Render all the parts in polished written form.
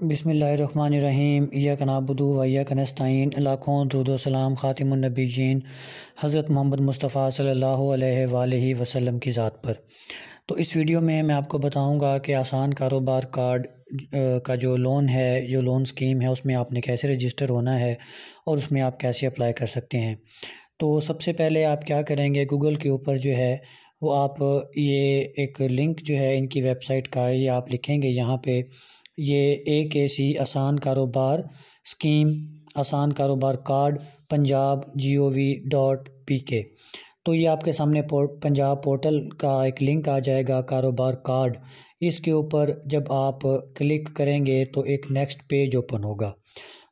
बिस्मिल्लाहिर्रहमानिर्रहीम इय्याका नअबुदु व इय्याका नस्तईन लाखों दुरूद व सलाम खातिमुन नबीयीन हज़रत मोहम्मद मुस्तफ़ा सल्लल्लाहु अलैहि वसल्लम की ज़ात पर। तो इस वीडियो में मैं आपको बताऊंगा कि आसान कारोबार कार्ड का जो लोन है, जो लोन स्कीम है, उसमें आपने कैसे रजिस्टर होना है और उसमें आप कैसे अप्लाई कर सकते हैं। तो सबसे पहले आप क्या करेंगे, गूगल के ऊपर जो है वो आप ये एक लिंक जो है इनकी वेबसाइट का, ये आप लिखेंगे यहाँ पे, ये AKC आसान कारोबार स्कीम, आसान कारोबार कार्ड पंजाब gov.pk। तो ये आपके सामने पंजाब पोर्टल का एक लिंक आ जाएगा, कारोबार कार्ड। इसके ऊपर जब आप क्लिक करेंगे तो एक नेक्स्ट पेज ओपन होगा।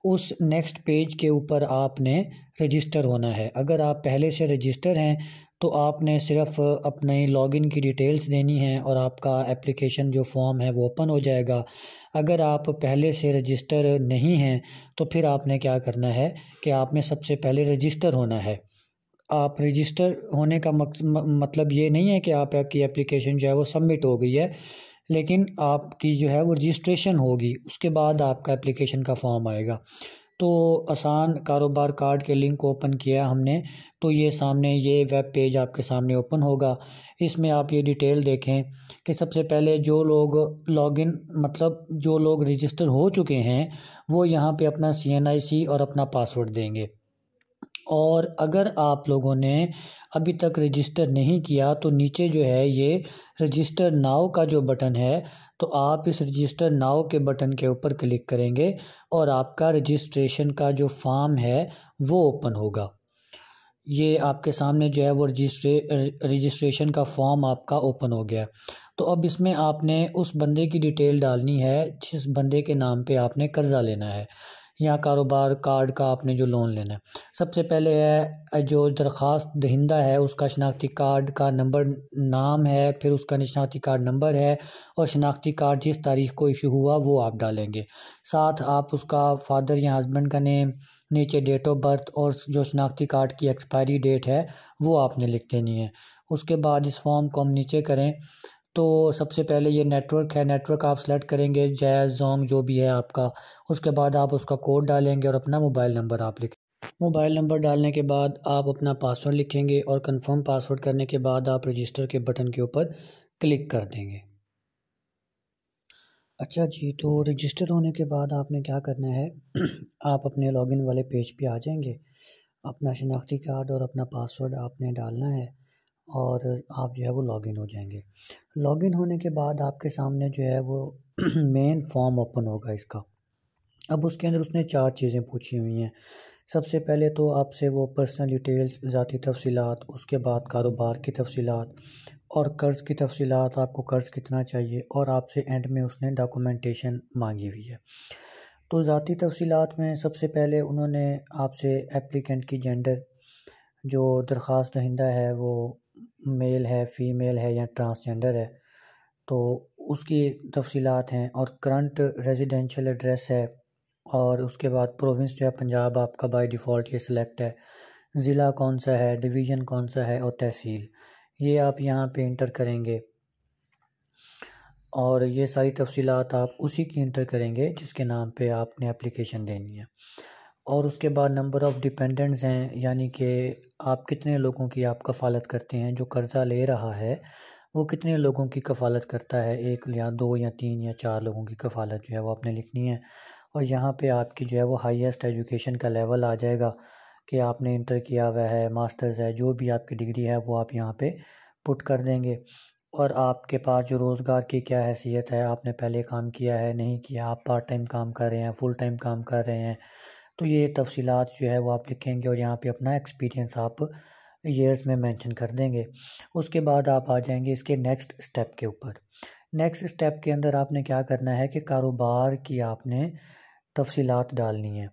उस नेक्स्ट पेज के ऊपर आपने रजिस्टर होना है। अगर आप पहले से रजिस्टर हैं तो आपने सिर्फ अपने लॉगिन की डिटेल्स देनी है और आपका एप्लीकेशन जो फॉर्म है वो ओपन हो जाएगा। अगर आप पहले से रजिस्टर नहीं हैं तो फिर आपने क्या करना है कि आपने सबसे पहले रजिस्टर होना है। आप रजिस्टर होने का मतलब ये नहीं है कि आपकी एप्लीकेशन जो है वो सबमिट हो गई है, लेकिन आपकी जो है वो रजिस्ट्रेशन होगी, उसके बाद आपका एप्लीकेशन का फॉर्म आएगा। तो आसान कारोबार कार्ड के लिंक को ओपन किया हमने, तो ये सामने ये वेब पेज आपके सामने ओपन होगा। इसमें आप ये डिटेल देखें कि सबसे पहले जो लोग लॉगिन, मतलब जो लोग रजिस्टर हो चुके हैं, वो यहाँ पे अपना CNIC और अपना पासवर्ड देंगे। और अगर आप लोगों ने अभी तक रजिस्टर नहीं किया तो नीचे जो है ये रजिस्टर नाउ का जो बटन है, तो आप इस रजिस्टर नाउ के बटन के ऊपर क्लिक करेंगे और आपका रजिस्ट्रेशन का जो फॉर्म है वो ओपन होगा। ये आपके सामने जो है वो रजिस्ट्रेशन का फॉर्म आपका ओपन हो गया। तो अब इसमें आपने उस बंदे की डिटेल डालनी है जिस बंदे के नाम पे आपने कर्ज़ा लेना है या कारोबार कार्ड का आपने जो लोन लेना है। सबसे पहले है जो दरख्वास्त दहिंदा है उसका शनाख्ती कार्ड का नंबर, नाम है, फिर उसका शनाख्ती कार्ड नंबर है और शनाख्ती कार्ड जिस तारीख को इशू हुआ वो आप डालेंगे। साथ आप उसका फादर या हस्बैंड का नेम, नीचे डेट ऑफ बर्थ और जो शनाख्ती कार्ड की एक्सपायरी डेट है वो आपने लिख देनी है। उसके बाद इस फॉर्म को हम नीचे करें तो सबसे पहले ये नेटवर्क है, नेटवर्क आप सेलेक्ट करेंगे, जैज़ जोंग जो भी है आपका। उसके बाद आप उसका कोड डालेंगे और अपना मोबाइल नंबर आप लिखें। मोबाइल नंबर डालने के बाद आप अपना पासवर्ड लिखेंगे और कंफर्म पासवर्ड करने के बाद आप रजिस्टर के बटन के ऊपर क्लिक कर देंगे। अच्छा जी, तो रजिस्टर होने के बाद आपने क्या करना है आप अपने लॉगिन वाले पेज पे आ जाएंगे, अपना शनाख्ती कार्ड और अपना पासवर्ड आपने डालना है और आप जो है वो लॉगिन हो जाएंगे। लॉगिन होने के बाद आपके सामने जो है वो मेन फॉर्म ओपन होगा इसका। अब उसके अंदर उसने 4 चीज़ें पूछी हुई हैं। सबसे पहले तो आपसे वो पर्सनल डिटेल्स, ज़ाती तफसीलात, उसके बाद कारोबार की तफसीलात और कर्ज़ की तफसीलात, आपको कर्ज़ कितना चाहिए, और आपसे एंड में उसने डॉक्यूमेंटेशन मांगी हुई है। तो ज़ाती तफसीलात में सबसे पहले उन्होंने आपसे एप्लीकेंट की जेंडर, जो दरख्वास्त दहिंदा है वो मेल है, फ़ीमेल है या ट्रांसजेंडर है, तो उसकी तफसीलात हैं, और करंट रेजिडेंशियल एड्रेस है, और उसके बाद प्रोविंस जो है पंजाब आपका बाय डिफ़ॉल्ट ये सिलेक्ट है, ज़िला कौन सा है, डिवीज़न कौन सा है और तहसील, ये आप यहाँ पे इंटर करेंगे। और ये सारी तफसीलात आप उसी की इंटर करेंगे जिसके नाम पे आपने एप्लीकेशन देनी है। और उसके बाद नंबर ऑफ़ डिपेंडेंट्स हैं, यानी कि आप कितने लोगों की आप कफ़ालत करते हैं, जो कर्ज़ा ले रहा है वो कितने लोगों की कफ़ालत करता है, 1 या 2 या 3 या 4 लोगों की कफ़ालत जो है वो आपने लिखनी है। और यहाँ पे आपकी जो है वो हाईएस्ट एजुकेशन का लेवल आ जाएगा कि आपने इंटर किया हुआ है, मास्टर्स है, जो भी आपकी डिग्री है वो आप यहाँ पे पुट कर देंगे। और आपके पास जो रोज़गार की क्या हैसियत है, आपने पहले काम किया है, नहीं किया, आप पार्ट टाइम काम कर रहे हैं, फुल टाइम काम कर रहे हैं, तो ये तफसीलात जो है वो आप लिखेंगे और यहाँ पे अपना एक्सपीरियंस आप ईयर्स में मेंशन कर देंगे। उसके बाद आप आ जाएंगे इसके नेक्स्ट स्टेप के ऊपर। नेक्स्ट स्टेप के अंदर आपने क्या करना है कि कारोबार की आपने तफसीलात डालनी है,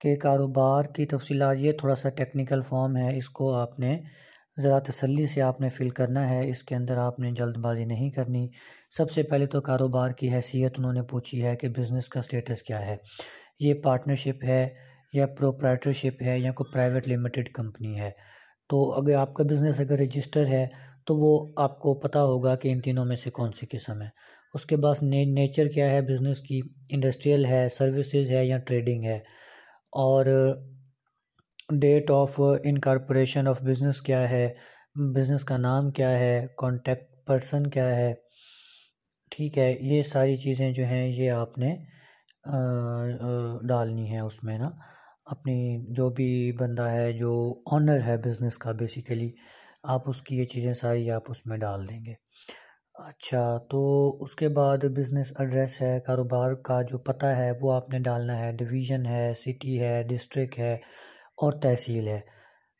कि कारोबार की तफसीलात, ये थोड़ा सा टेक्निकल फॉर्म है, इसको आपने ज़रा तसल्ली से आपने फ़िल करना है, इसके अंदर आपने जल्दबाजी नहीं करनी। सबसे पहले तो कारोबार की हैसियत उन्होंने पूछी है कि बिज़नेस का स्टेटस क्या है, ये पार्टनरशिप है या प्रोप्राइटरशिप है या कोई प्राइवेट लिमिटेड कंपनी है। तो अगर आपका बिज़नेस अगर रजिस्टर है तो वो आपको पता होगा कि इन तीनों में से कौन सी किस्म है। उसके बाद नेचर क्या है बिज़नेस की, इंडस्ट्रियल है, सर्विसेज है या ट्रेडिंग है, और date of incorporation of business क्या है, बिज़नेस का नाम क्या है, कॉन्टैक्ट पर्सन क्या है। ठीक है, ये सारी चीज़ें जो हैं ये आपने डालनी है उसमें ना। अपनी जो भी बंदा है जो ऑनर है बिज़नेस का बेसिकली, आप उसकी ये चीज़ें सारी आप उसमें डाल देंगे। अच्छा, तो उसके बाद बिज़नेस एड्रेस है, कारोबार का जो पता है वो आपने डालना है, डिवीज़न है, सिटी है, डिस्ट्रिक्ट है और तहसील है।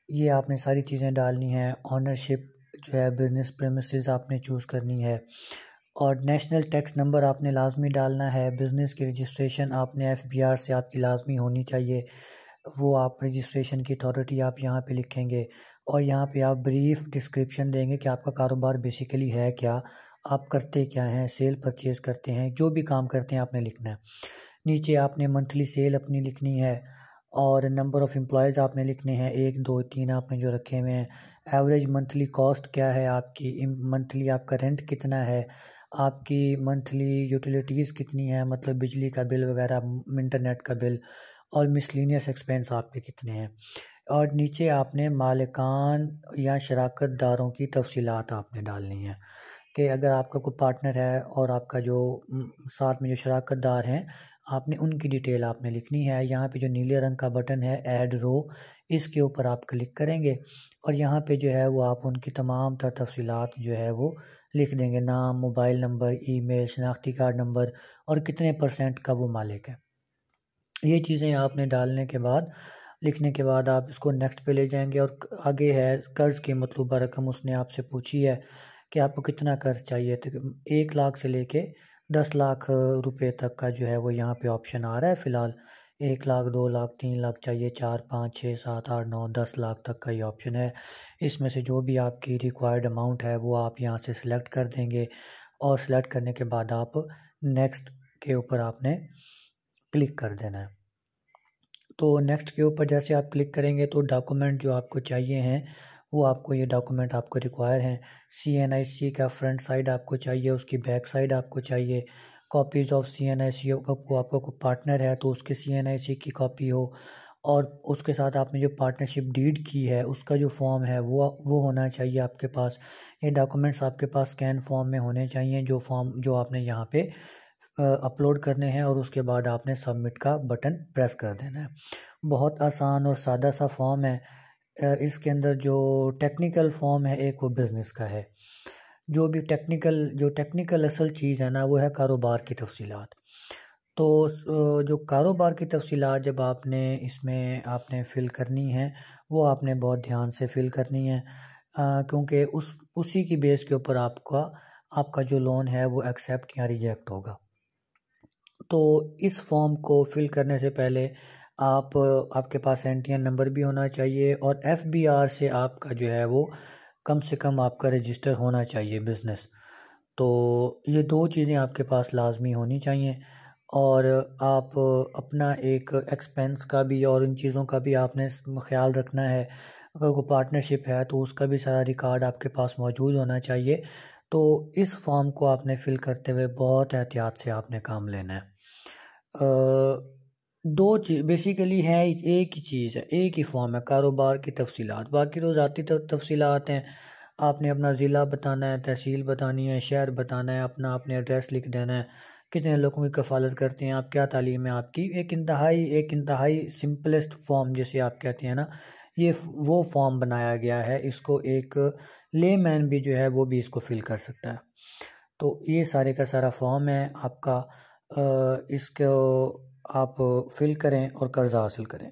ये आपने सारी चीज़ें डालनी है। ऑनरशिप जो है बिज़नेस प्रेमिसेस आपने चूज़ करनी है, और नेशनल टैक्स नंबर आपने लाजमी डालना है। बिज़नेस की रजिस्ट्रेशन आपने एफबीआर से आपकी लाजमी होनी चाहिए, वो आप रजिस्ट्रेशन की अथॉरिटी आप यहाँ पे लिखेंगे, और यहाँ पे आप ब्रीफ डिस्क्रिप्शन देंगे कि आपका कारोबार बेसिकली है क्या, आप करते क्या हैं, सेल परचेज़ करते हैं, जो भी काम करते हैं आपने लिखना है। नीचे आपने मंथली सेल अपनी लिखनी है, और नंबर ऑफ़ एम्प्लॉयज़ आपने लिखने हैं, 1 2 3 आपने जो रखे हुए हैं। एवरेज मंथली कॉस्ट क्या है आपकी, मंथली आपका रेंट कितना है, आपकी मंथली यूटिलिटीज़ कितनी है, मतलब बिजली का बिल वगैरह, इंटरनेट का बिल, और मिसलिनियस एक्सपेंस आपके कितने हैं। और नीचे आपने मालिकान या शराकत दारों की तफसीलात आपने डालनी है, कि अगर आपका कोई पार्टनर है और आपका जो साथ में जो शराकत दार हैं, आपने उनकी डिटेल आपने लिखनी है। यहाँ पे जो नीले रंग का बटन है ऐड रो, इसके ऊपर आप क्लिक करेंगे, और यहाँ पे जो है वो आप उनकी तमाम तर तफसीलात जो है वो लिख देंगे, नाम, मोबाइल नंबर, ईमेल, शनाख्ती कार्ड नंबर, और कितने % का वो मालिक है। ये चीज़ें आपने डालने के बाद, लिखने के बाद आप इसको नेक्स्ट पे ले जाएंगे। और आगे है कर्ज़ की मतलूबा रकम, उसने आपसे पूछी है कि आपको कितना कर्ज़ चाहिए, तो 1 लाख से लेके 10 लाख रुपए तक का जो है वो यहाँ पे ऑप्शन आ रहा है फ़िलहाल। 1 लाख, 2 लाख, 3 लाख चाहिए, 4 5 6 7 8 9 10 लाख तक का ये ऑप्शन है। इसमें से जो भी आपकी रिक्वायर्ड अमाउंट है वो आप यहाँ से सिलेक्ट कर देंगे, और सिलेक्ट करने के बाद आप नेक्स्ट के ऊपर आपने क्लिक कर देना है। तो नेक्स्ट के ऊपर जैसे आप क्लिक करेंगे तो डॉक्यूमेंट जो आपको चाहिए हैं वो आपको, ये डॉक्यूमेंट आपको रिक्वायर हैं। CNIC का फ्रंट साइड आपको चाहिए, उसकी बैक साइड आपको चाहिए। कॉपीज़ ऑफ CNIC आपको, आपका कोई पार्टनर है तो उसके CNIC की कॉपी हो, और उसके साथ आपने जो पार्टनरशिप डीड की है उसका जो फॉर्म है वो होना चाहिए आपके पास। ये डॉक्यूमेंट्स आपके पास स्कैन फॉर्म में होने चाहिए, जो फॉर्म जो आपने यहाँ पे अपलोड करने हैं, और उसके बाद आपने सबमिट का बटन प्रेस कर देना है। बहुत आसान और सादा सा फॉर्म है। इसके अंदर जो टेक्निकल फॉर्म है एक वो बिज़नेस का है, जो टेक्निकल असल चीज़ है ना वो है कारोबार की तफसीलात। तो जो कारोबार की तफसीलात जब आपने इसमें आपने फ़िल करनी है, वो आपने बहुत ध्यान से फ़िल करनी है, क्योंकि उसी की बेस के ऊपर आपका जो लोन है वो एक्सेप्ट या रिजेक्ट होगा। तो इस फॉर्म को फिल करने से पहले आपके पास NTN नंबर भी होना चाहिए, और FBR से आपका जो है वो कम से कम आपका रजिस्टर होना चाहिए बिज़नेस। तो ये 2 चीज़ें आपके पास लाजमी होनी चाहिए, और आप अपना एक एक्सपेंस का भी और इन चीज़ों का भी आपने ख्याल रखना है। अगर कोई पार्टनरशिप है तो उसका भी सारा रिकॉर्ड आपके पास मौजूद होना चाहिए। तो इस फॉर्म को आपने फ़िल करते हुए बहुत एहतियात से आपने काम लेना है। 2 चीज़ बेसिकली हैं, एक ही चीज़ है, एक ही फॉर्म है, कारोबार की तफसीलात। बाकी तो ज़ाती तफसीलात हैं, आपने अपना ज़िला बताना है, तहसील बतानी है, शहर बताना है, अपना आपने एड्रेस लिख देना है, कितने लोगों की कफ़ालत करते हैं आप, क्या तालीम है आपकी। एक इंतहाई सिंपलेस्ट फॉर्म जिसे आप कहते हैं ना, ये वो फॉर्म बनाया गया है, इसको एक लेमैन भी जो है वो भी इसको फ़िल कर सकता है। तो ये सारे का सारा फॉर्म है आपका, इसको आप फ़िल करें और कर्ज़ा हासिल करें।